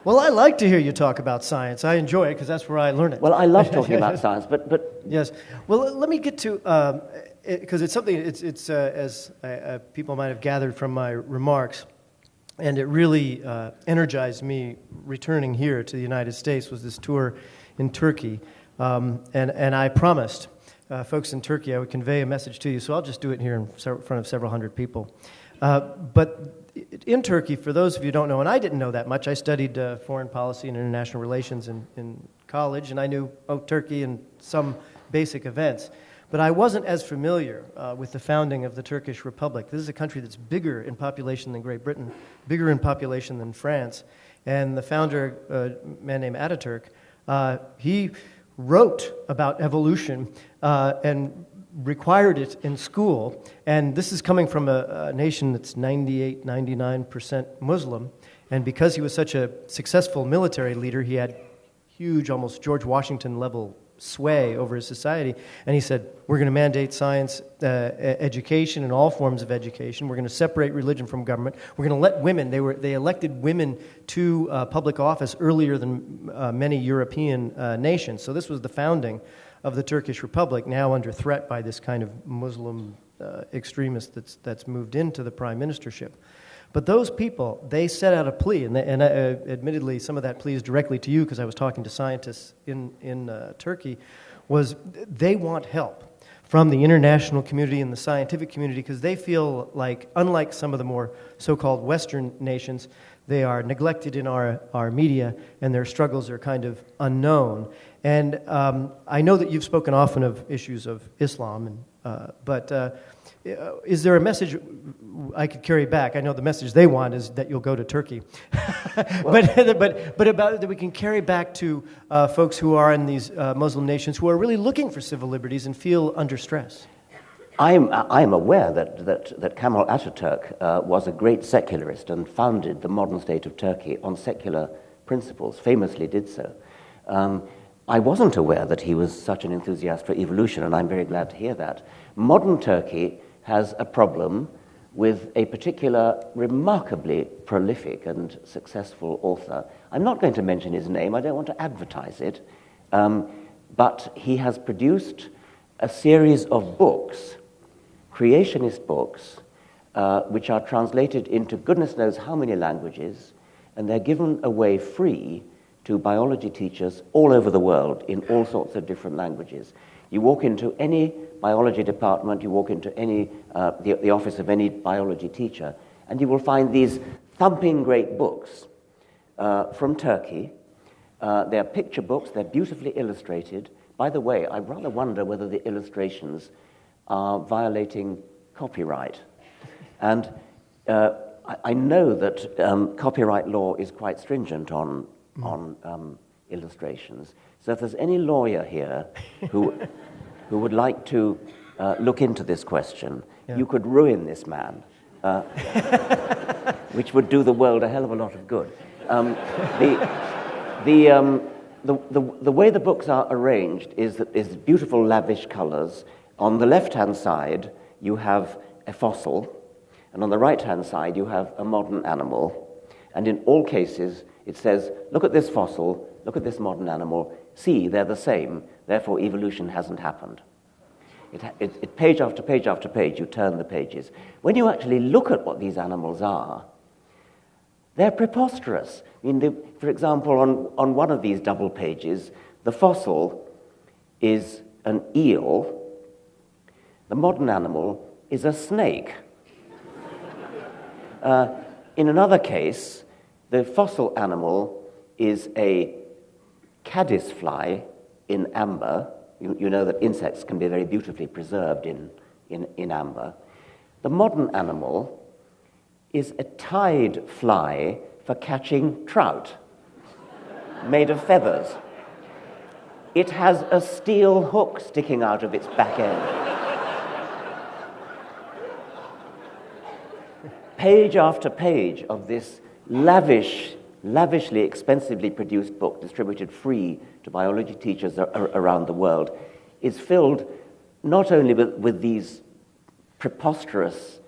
Well, I like to hear you talk about science. I enjoy it because that's where I learn it. Well, I love talking about science, but yes. Well, let me get to because it's something. It's as people might have gathered from my remarks, and it really energized me returning here to the United States. Was this tour in Turkey, and I promised folks in Turkey I would convey a message to you. So I'll just do it here in front of several hundred people. But in Turkey, for those of you who don't know, and I didn't know that much, I studied foreign policy and international relations in college, and I knew Turkey and some basic events. But I wasn't as familiar with the founding of the Turkish Republic. This is a country that's bigger in population than Great Britain, bigger in population than France. And the founder, a man named Atatürk, he wrote about evolution and required it in school. And this is coming from a nation that's 98, 99% Muslim. And because he was such a successful military leader, he had huge, almost George Washington level sway over his society, and he said, we're going to mandate science education and all forms of education. We're going to separate religion from government. We're going to let women, they elected women to public office earlier than many European nations. So this was the founding of the Turkish Republic, now under threat by this kind of Muslim extremist that's moved into the prime ministership. But those people, they set out a plea, and admittedly some of that plea is directly to you because I was talking to scientists in Turkey, was they want help from the international community and the scientific community because they feel like, unlike some of the more so-called Western nations, they are neglected in our media and their struggles are kind of unknown. And I know that you've spoken often of issues of Islam, but is there a message I could carry back? I know the message they want is that you'll go to Turkey, but about that we can carry back to folks who are in these Muslim nations who are really looking for civil liberties and feel under stress. I'm aware that Kemal Atatürk was a great secularist and founded the modern state of Turkey on secular principles, famously did so. I wasn't aware that he was such an enthusiast for evolution, and I'm very glad to hear that. Modern Turkey has a problem with a particular remarkably prolific and successful author. I'm not going to mention his name, I don't want to advertise it, but he has produced a series of books, creationist books, which are translated into goodness knows how many languages, and they're given away free to biology teachers all over the world in all sorts of different languages. You walk into any biology department, you walk into any the office of any biology teacher, and you will find these thumping great books from Turkey. They're picture books, they're beautifully illustrated. By the way, I rather wonder whether the illustrations are violating copyright. And I know that copyright law is quite stringent on illustrations. So if there's any lawyer here who would like to look into this question, you could ruin this man, which would do the world a hell of a lot of good. The way the books are arranged is beautiful, lavish colors. On the left-hand side, you have a fossil, and on the right-hand side, you have a modern animal. And in all cases, it says, look at this fossil, look at this modern animal, see, they're the same, therefore evolution hasn't happened. Page after page after page, you turn the pages. When you actually look at what these animals are, they're preposterous. I mean, for example, on one of these double pages, the fossil is an eel, the modern animal is a snake. In another case, the fossil animal is a caddisfly in amber. You know that insects can be very beautifully preserved in amber. The modern animal is a tide fly for catching trout, made of feathers. It has a steel hook sticking out of its back end. Page after page of this lavishly, expensively produced book, distributed free to biology teachers around the world, is filled not only with these preposterous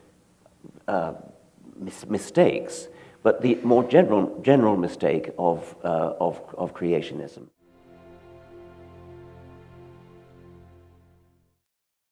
mistakes, but the more general mistake of creationism.